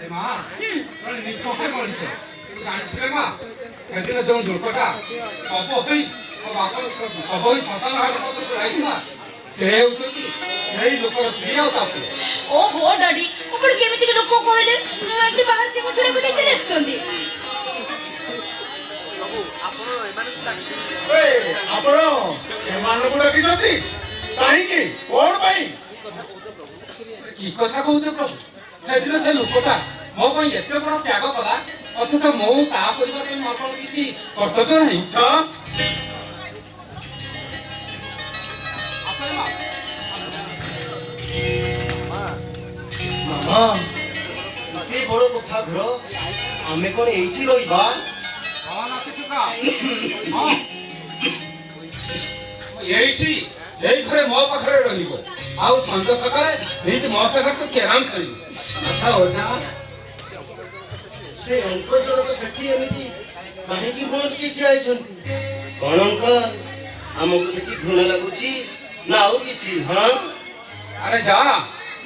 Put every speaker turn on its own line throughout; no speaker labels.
마. 너는 네 속에 걸리셔. 이거 안 치래 마. 걔들은 좀 놀 거다. 서버의 서버의 사상을 하는 것도 아니구나. ସେଉ ଯଦି ସେଇ ଲୋକର ସେଇଆ ତାକୁ
ଓହୋ ଡାଡି ଆପଣ କେମିତି ଲୋକ କହିଲେ ମୁଁ ଏମିତି ବାହାରକୁ ମୁଁ ଶୁଣିବାକୁ ଦେଇତେ ଆସିଛନ୍ତି
ଆପଣ ଏମାନଙ୍କୁ ଡାକିଛନ୍ତି କାହିଁକି କଣ ପାଇଁ
କି କଥା କହୁଛ ପ୍ରଭୁ ସେଦିନ ସେ ଲୋକଟା ମୋ ପାଇଁ ଏତେ ବଡ଼ ତ୍ୟାଗ କଲା ଅଥଚ ମୁଁ ତା କରିବା ପାଇଁ ମୋର କ'ଣ କିଛି କର୍ତ୍ତବ୍ୟ ନାହିଁ
ମାମା ଏତେ ବଡ଼ କଥା ଘର ଆମେ କ'ଣ ଏଇଠି ରହିବା
ଏଇଠି ଏଇ ଘରେ ମୋ ପାଖରେ ରହିବ ଆଉ ସଞ୍ଜ ସକାଳେ ଏଇଠି ମୋ ସାଙ୍ଗରେ ତୁ କ୍ୟାରମ୍ ଖେଳିବୁ
ଆଚ୍ଛା ଅଜା ସେ ଅଙ୍କ ଜଣକ ସେଠି ଏମିତି କାହିଁକି ବଞ୍ଚି ଛିଡ଼ା ହେଇଛନ୍ତି କ'ଣ ଅଙ୍କଲ ଆମକୁ ଦେଖି ଘୃଣା ଲାଗୁଛି ନା ଆଉ କିଛି ହଁ
ଆରେ ଯା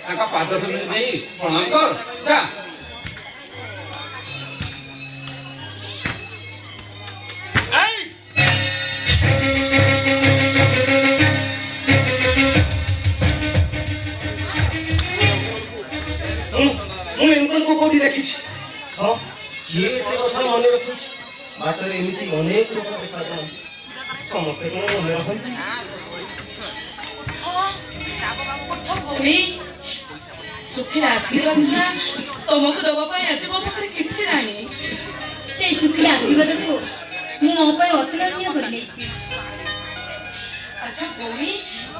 ତାଙ୍କ ପାଦ ଧୂଳି ନେଇ ପ୍ରଣାମ କର ଯା
ମୁଁ ଏଙ୍କଙ୍କୁ କୋଉଠି ଦେଖିଛି ହଁ କିଏ ଏତେ କଥା ମନେ ରଖୁଛି ବାଟରେ ଏମିତି ଅନେକ ଲୋକ ଦେଖାଯାଆନ୍ତି ସମସ୍ତେ କ'ଣ ମନେ ରଖନ୍ତି
ସୁଖିଲା ଆଶୀର୍ବାଦ ଛଡ଼ା ତମକୁ ଦବା ପାଇଁ ଆଜି ମୋ ପାଖରେ କିଛି ନାହିଁ ସେଇ ସୁଖିଲା ଆଶୀର୍ବାଦକୁ ମୁଁ ମୋ ପାଇଁ ଅତୁଳନୀୟ କରିନେଇଛି ଆଚ୍ଛା ଭଉଣୀ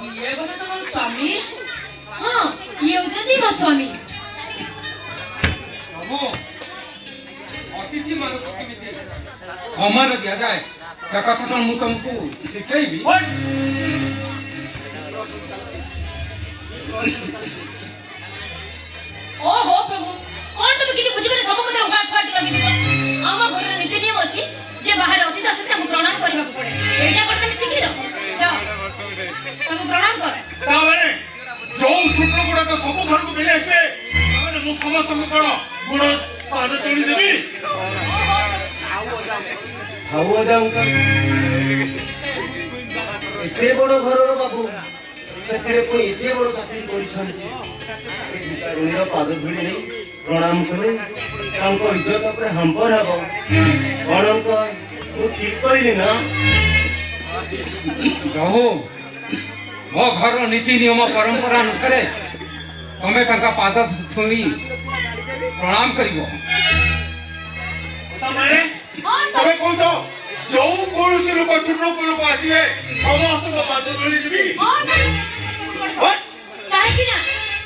ଇଏ ବୋଧେ ତମ ସ୍ୱାମୀ ହଁ ଇଏ ହେଉଛନ୍ତି ମୋ ସ୍ୱାମୀ
ପ୍ରଭୁ ଅତିଥି ମାନଙ୍କୁ କେମିତି ସମ୍ମାନ ଦିଆଯାଏ ସେ କଥା କ'ଣ ମୁଁ ତମକୁ ଶିଖେଇବି
ଓହୋ ପ୍ରଭୁ କ'ଣ ତମେ କିଛି ବୁଝିପାରିଲେ ସବୁ କଥା ହ୍ୱାଟ ହ୍ୱାଟ ଲଗେଇଦିଅ ଆମ ଘରର ନୀତି ନିୟମ ଅଛି ଯେ ବାହାରେ ଅତିଥି ଆସନ୍ତି ତାଙ୍କୁ ପ୍ରଣାମ କରିବାକୁ ପଡେ ଏଇଟା କ'ଣ ତମେ ଶିଖିଲ ଯାଅ ତାଙ୍କୁ ପ୍ରଣାମ କର
ତାମାନେ ଯୋଉ ଛୋଟ ଗୁଡାକ ସବୁ ଘରକୁ ଫେରି ଆସିବେ ତାମାନେ ମୁଁ ସମସ୍ତଙ୍କୁ କ'ଣ ଗୁଣ ପାଦ ତୋଳି ଦେବି
ଆଉ ଅଜା ଅଙ୍କଲ ଏତେ ବଡ଼ ଘରର ବାବୁ ସେଥିରେ ପୁଣି ଏତେ ବଡ଼ ଚାକିରି କରିଛନ୍ତି ଭିକାରୁଣୀର ପାଦ ଧୂଳି ନେଇ ପ୍ରଣାମ କଲେ ତାଙ୍କ ଇଜ୍ଜତ ଉପରେ ହାମ୍ପର ହେବ କ'ଣ ଅଙ୍କଲ ମୁଁ ଠିକ୍ କହିଲି ନା
ପ୍ରଭୁ ମୋ ଘରର ନୀତି ନିୟମ ପରମ୍ପରା ଅନୁସାରେ ତମେ ତାଙ୍କ ପାଦ ଛୁଇଁ ପ୍ରଣାମ କରିବ
ତାମାନେ ତମେ କହୁଛ ଯୋଉ କୌଣସି ଲୋକ ଛୋଟ ଲୋକ ଆସିବେ ସମସ୍ତଙ୍କ ପାଦ ତୋଳି ଦେବି
କାହିଁକି ନା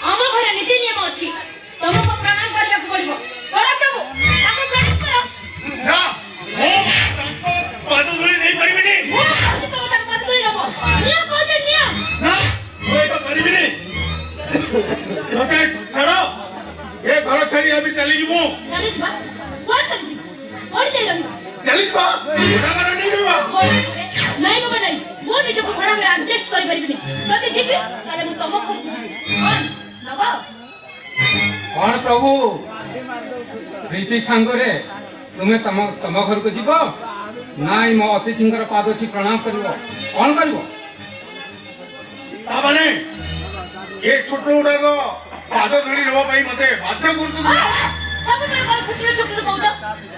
ଆମ ଘରେ ନୀତି ନିୟମ ଅଛି ତମକୁ ପ୍ରଣାମ କରିବାକୁ ପଡିବ ବଡ଼ ପ୍ରଭୁ ତାଙ୍କୁ ପ୍ରଣାମ କର
ନା ମୁଁ ତାଙ୍କ ପାଦ ତୋଳି ନେଇପାରିବିନି
ମୁଁ କହୁଛି ତମେ ତାଙ୍କ ପାଦ ଧରି ନେବ ନିଅ କହୁଛ ନିଅ
ନା ମୁଁ ଏଇଟା କରିବିନି ମୋତେ ଛାଡ଼ ଏ ଘର ଛାଡ଼ି ଆମେ ଚାଲିଯିବୁ
ଚାଲିଯିବା କୁଆଡ଼େ ଚାଲିଯିବ କୋଉଠି ଯାଇ ରହିବ
ଚାଲିଯିବା ଘର ନେଇଯିବା
ନାଇଁ ବାବା ନାଇଁ ମୁଁ ନିଜକୁ ଭଡ଼ା ଘରେ ଆଡଜଷ୍ଟ କରିପାରିବିନି ଯଦି ଯିବି ତାହେଲେ ମୁଁ ତମ ଘରକୁ ଯିବି କ'ଣ ନବ
କ'ଣ ପ୍ରଭୁ ପ୍ରୀତି ସାଙ୍ଗରେ ତୁମେ ତମ ଘରକୁ ଯିବ ନାଇଁ ମୋ ଅତିଥିଙ୍କର ପାଦ ଅଛି ପ୍ରଣାମ କରିବ କ'ଣ କରିବ
ତାମାନେ ଏ ଛୋଟ ଗୁଡ଼ାକ ପାଦ ଧରି ନେବା ପାଇଁ ମୋତେ ବାଧ୍ୟ କରୁଛନ୍ତି
ସବୁବେଳେ କ'ଣ ଛୋଟରେ ଛୋଟରେ କହୁଛ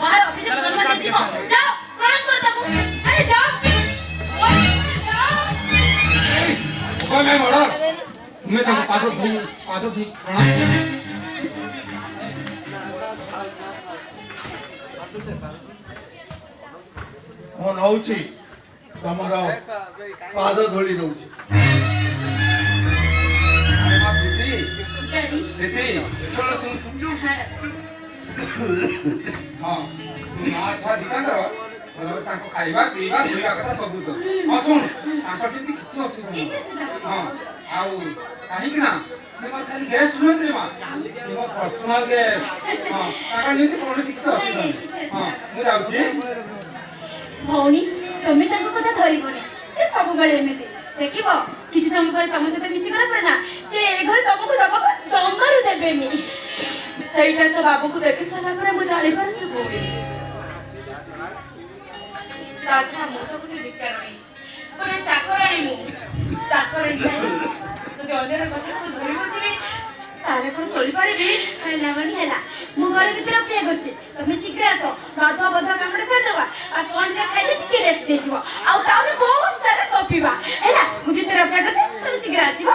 ବାହାର ଅତିଥି ସମ୍ମାନ ଯିବ ଯାଅ ପ୍ରଣାମ କର ତାକୁ ଆରେ ଯାଅ
ତୁମେ ବଡ଼ ତୁମେ ତାଙ୍କ ପାଦ ଧୋଇ ପ୍ରଣାମ କର
ମୁଁ ନଉଛି ତମର ପାଦ ଧରି ନଉଛି
ତାଙ୍କୁ ଖାଇବା ପିଇବା ଶୋଇବା କଥା ସବୁ ତ ହଁ ଶୁଣ ତାଙ୍କର ଯେମିତି କିଛି ଅସୁବିଧା ନାହିଁ ହଁ ଆଉ କାହିଁକି ନା ସେ ମୋର ଖାଲି ଗେଷ୍ଟ ନୁହଁନ୍ତି ମା ସେ ମୋ ପର୍ସନାଲ ଗେଷ୍ଟ ହଁ ତାଙ୍କର ଯେମିତି କୌଣସି କିଛି ଅସୁବିଧା ନାହିଁ ହଁ ମୁଁ ଯାଉଛି
ଭଉଣୀ ତମେ ତାଙ୍କ କଥା ଧରିବନି ସେ ସବୁବେଳେ ଏମିତି ଦେଖିବ କିଛି ସମୟ ପରେ ତମ ସହିତ ମିଶିଗଲା ପରେ ନା ସେ ଏ ଘରେ ତମକୁ ଜମାରୁ ଦେବେନି ସେଇଟା ତ ବାବୁକୁ ଦେଖି ସାରିଲା ପରେ ମୁଁ ଜାଣିପାରୁଛି ଭଉଣୀ। ତାଛଡ଼ା ମୁଁ ତ ଗୋଟେ ଭିକାରଣୀ, ଗୋଟେ ଚାକରାଣୀ। ମୁଁ ଚାକରାଣୀ ଯଦି ଅନ୍ୟର କଥାକୁ ଧରି ବସିବି ତାହେଲେ କଣ ଚଳିପାରିବି?
ହେଲା ମାନେ ହେଲା, ମୁଁ ଘର ଭିତରେ ଅପେକ୍ଷା କରୁଛି, ତମେ ଶୀଘ୍ର ଆସ। ଗାଧୁଆ ବଧୁଆ କାମରେ ସାରିଦବା, ଆଉ କଣ ଟା ଖାଇଲେ ଟିକେ ରେଷ୍ଟ ନେଇଯିବ, ଆଉ ତାପରେ ବହୁତ ସାରା ଗପିବା ହେଲା। ମୁଁ ଭିତରେ ଅପେକ୍ଷା କରୁଛି, ତମେ ଶୀଘ୍ର ଆସିବ।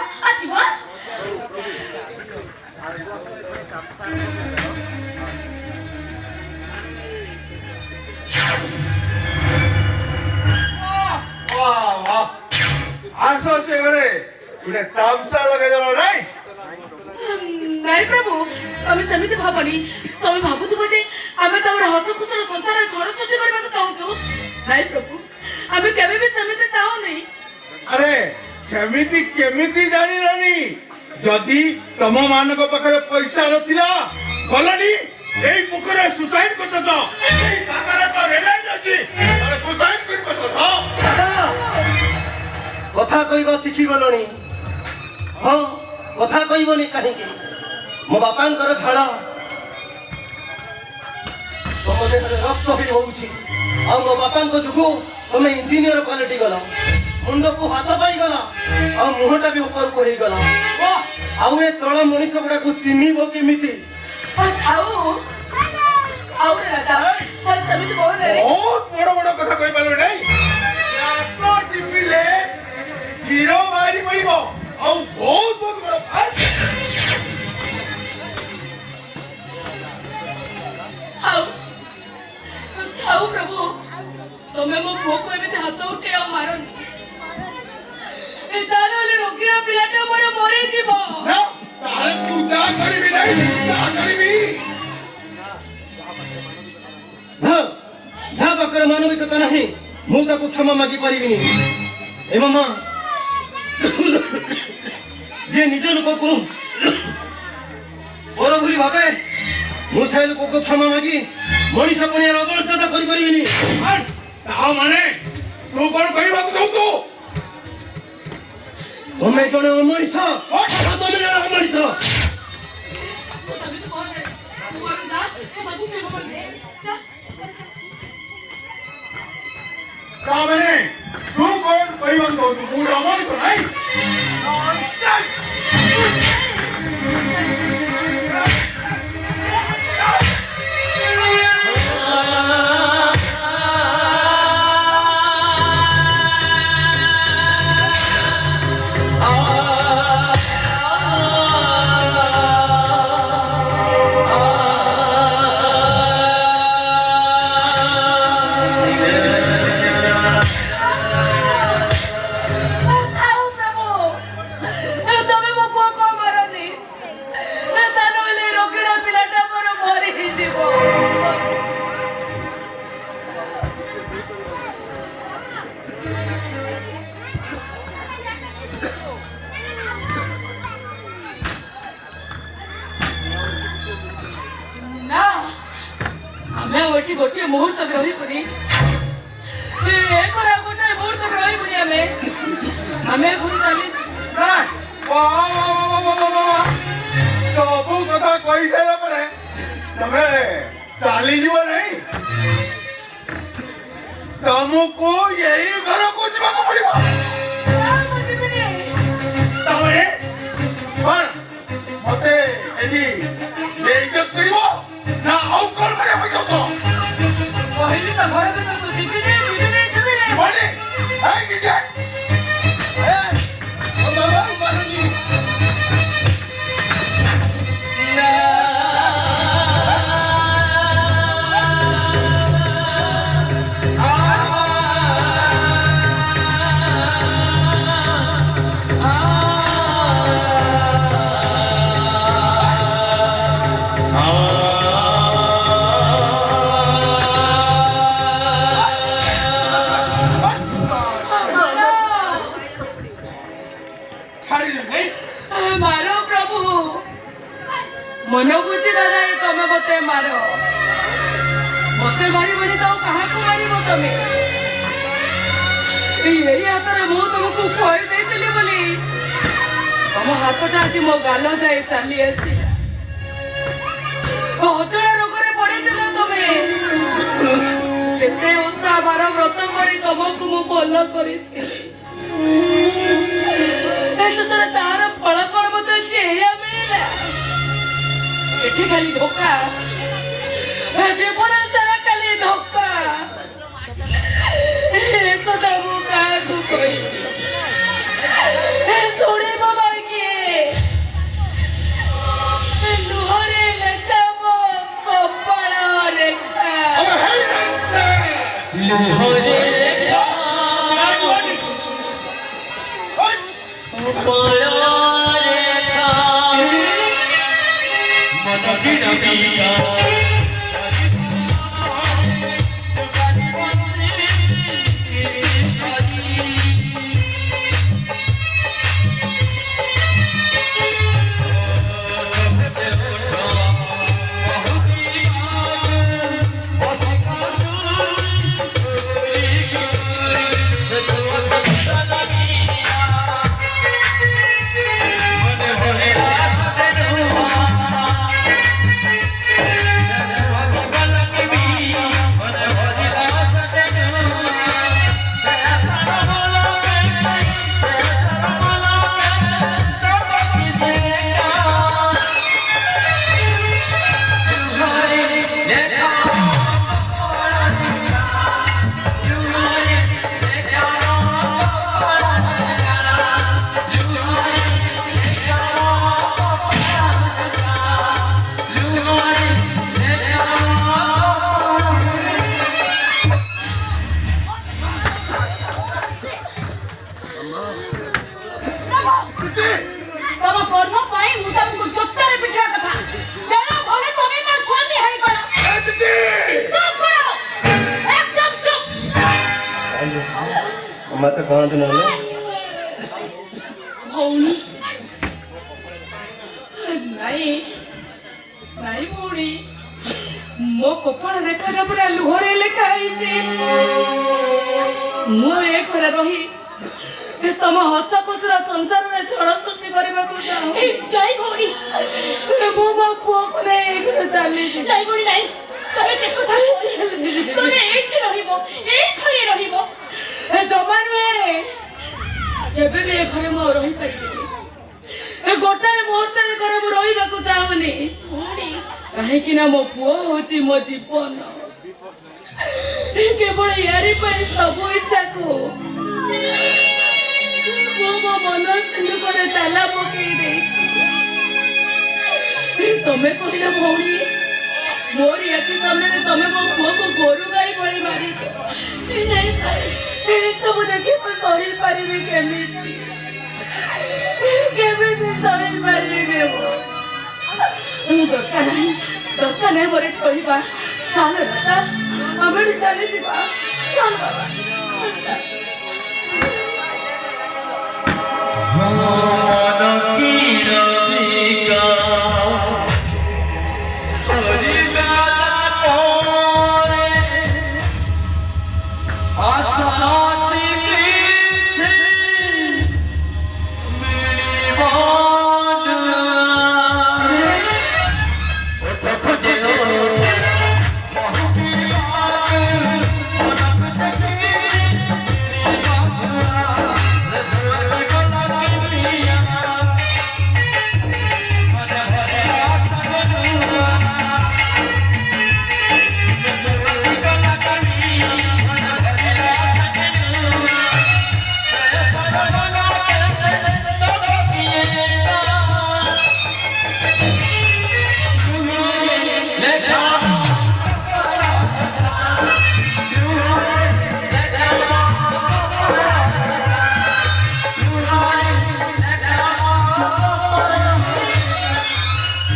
ଆସ ସେ ଘରେ ଗୋଟେ ତାମସା ଲଗେଇଦେଲ ନାଇଁ?
ନାଇଁ ପ୍ରଭୁ, ତମେ ସେମିତି ଭାବନି। ତମେ ଭାବୁଥିବ ଯେ ଆମେ ତ ଗୋଟେ ହସ ଖୁସିର ସଂସାରରେ ଝଡ଼ ସୃଷ୍ଟି କରିବାକୁ ଚାହୁଁଛୁ। ନାଇଁ ପ୍ରଭୁ, ଆମେ କେବେ ବି ସେମିତି ଚାହୁଁନି।
ଆରେ ସେମିତି କେମିତି ଜାଣିଲାନି? ଯଦି ତମ ମାନଙ୍କ ପାଖରେ ପଇସା ନଥିଲା ଗଲନି ଏଇ ପୋଖରୀରେ ସୁସାଇଡ କରିତ। ଏଇ ପାଖରେ ତ ରେଲାଇନ୍ ଅଛି, ସୁସାଇଡ କରିବ ତ।
କଥା କହିବା ଶିଖିଗଲଣି? ହଁ, କଥା କହିବନି କାହିଁକି? ମୋ ବାପାଙ୍କର ଝାଳ ତମ ଦେହରେ ରକ୍ତ ହେଇ ହଉଛି, ଆଉ ମୋ ବାପାଙ୍କ ଯୋଗୁଁ ତମେ ଇଞ୍ଜିନିୟର ପାଲଟି ଗଲ, ମୁଣ୍ଡକୁ ହାତ ପାଇଗଲ, ଆଉ ମୁହଁଟା ବି ଉପରକୁ ହେଇଗଲା। ଆଉ ଏ ତଳ ମଣିଷ ଗୁଡାକୁ ଚିହ୍ନିବ କେମିତି?
ବହୁତ ବଡ ବଡ କଥା କହିପାରିଲ ନାଇଁ? ଚିପିଲେ ହିରୋ ବାହାରି ପଡିବ, ଆଉ ବହୁତ ବହୁତ ବଡ
ଥାଉ ପ୍ରଭୁ, ତମେ ମୋ ପୁଅକୁ ଏମିତି ହାତ ଉଠେଇ ଆଉ ମାରନି। ତାହେଲେ ରୋଗିଣା ପିଲାଟା ମୋର ମରିଯିବ।
ତାହେଲେ ତୁ ଯାହା କରିବି ନାଇଁ, ଯାହା କରିବି।
ଯାହା ପାଖରେ ମାନବିକତା ନାହିଁ ମୁଁ ତାକୁ କ୍ଷମା ମାଗି ପାରିବିନି। ଏ ମାମା, ଯିଏ ନିଜ ଲୋକକୁ ପର ବୋଲି ଭାବେ, ମୁଁ ସେ ଲୋକକୁ କ୍ଷମା ମାଗି ମଣିଷ ପଣିଆର ଅବର୍ଜନା କରିପାରିବିନି।
ତା ମାନେ ତୁ କଣ କହିବାକୁ ଚାହୁଁଛୁ?
ତମେ ଜଣେ ଅମଣିଷ, ତମେ ଜଣେ ଅମଣିଷ।
ତା ମାନେ ତୁ କଣ କହିବାକୁ ଚାହୁଁଛୁ? ମୁଁ ଗୋଟେ ଅମଣିଷ ନାଇଁ?
ଗୋଟିଏ ମୁହୂର୍ତ୍ତ ବି ରହିବୁନି, ଗୋଟାଏ ମୁହୂର୍ତ୍ତ ବି ରହିବୁନି। ଆମେ ଘରୁ ଚାଲି
ସବୁ କଥା କହିସାରିଲା ପରେ ତମେ ଚାଲିଯିବ ନାହିଁ? ତମକୁ ଏଇ ଘରକୁ ଯିବାକୁ ପଡିବ। ତାମାନେ କଣ ମତେ ଏଠି ବେଇଜ୍ଜତ କରିବ ନା ଆଉ କଣ କରିବାକୁ ଚାହୁଁଛ?
କହିଲି ତ ଘର ଭିତରକୁ ଯିବିନି। ମାର ପ୍ରଭୁ, ମନ ବୁଝିବା ନାହିଁ ତମେ ମତେ ମାର। ମତେ ମାରିବନି ତ କାହାକୁ ମାରିବ ତମେ? ଏଇ ହାତରେ ମୁଁ ତମକୁ ଖୁଆଇ ଦେଇଥିଲି ବୋଲି ତମ ହାତଟା ଆଜି ମୋ ଗାଲ ଯାଇ ଚାଲି ଆସିଲା। ଓଷା ବାର ବ୍ରତ କରି ତମକୁ ମୁଁ ଭଲ କରିଥିଲି ଶେଷରେ ତାର ଫଳ କଣ ମତେ ଅଛି ଏଇଆ ମିଳିଲା ଏଠି ଖାଲି ଧୋକା ଜୀବନ ସାରା ଖାଲି ଧୋକା ଏକଥା ମୁଁ କାହାକୁ କହିବି ଶୁଣିବ ଭାଇ କିଏ ଲୁହରେ ଲେଖା ମୋ କପାଳ ରେଖା ଲୁହରେ ଲେଖା କପାଳ ରେଖା ମନ ବିଡ଼ା
मत कौन तो नले
भौनी नहीं नहीं भौनी मो कपाल रेखा पूरा लुहरे लेखा मु एक रही तम हस खुशर संसार में छड़ सृष्टि करने को चाहे भौनी मो मो पुओ को नहीं चली नहीं भौनी नहीं तमे से कथा तमे एठी रहिबो ए खरे रहिबो ए जमान में केबे भी ए खरे मो रही परिबे ए गोटाए मुहूर्त रे करे मो रहिबा को चाहनी काहे कि ना मो पुओ होची मो जीवन केवल यारी पर सब इच्छा को मो मन सिंधु करे ताला पकई दे तमे कहिला भौणी मोरी अति सामने तमे मो पुओ को गोरु गाई बळी मारी नहीं पारे सब देखि मो सही पारिबे केमिति सही पारिबे मो दरकार नहीं मोरे कहबा चल बेटा हमें चली जीवा चल बाबा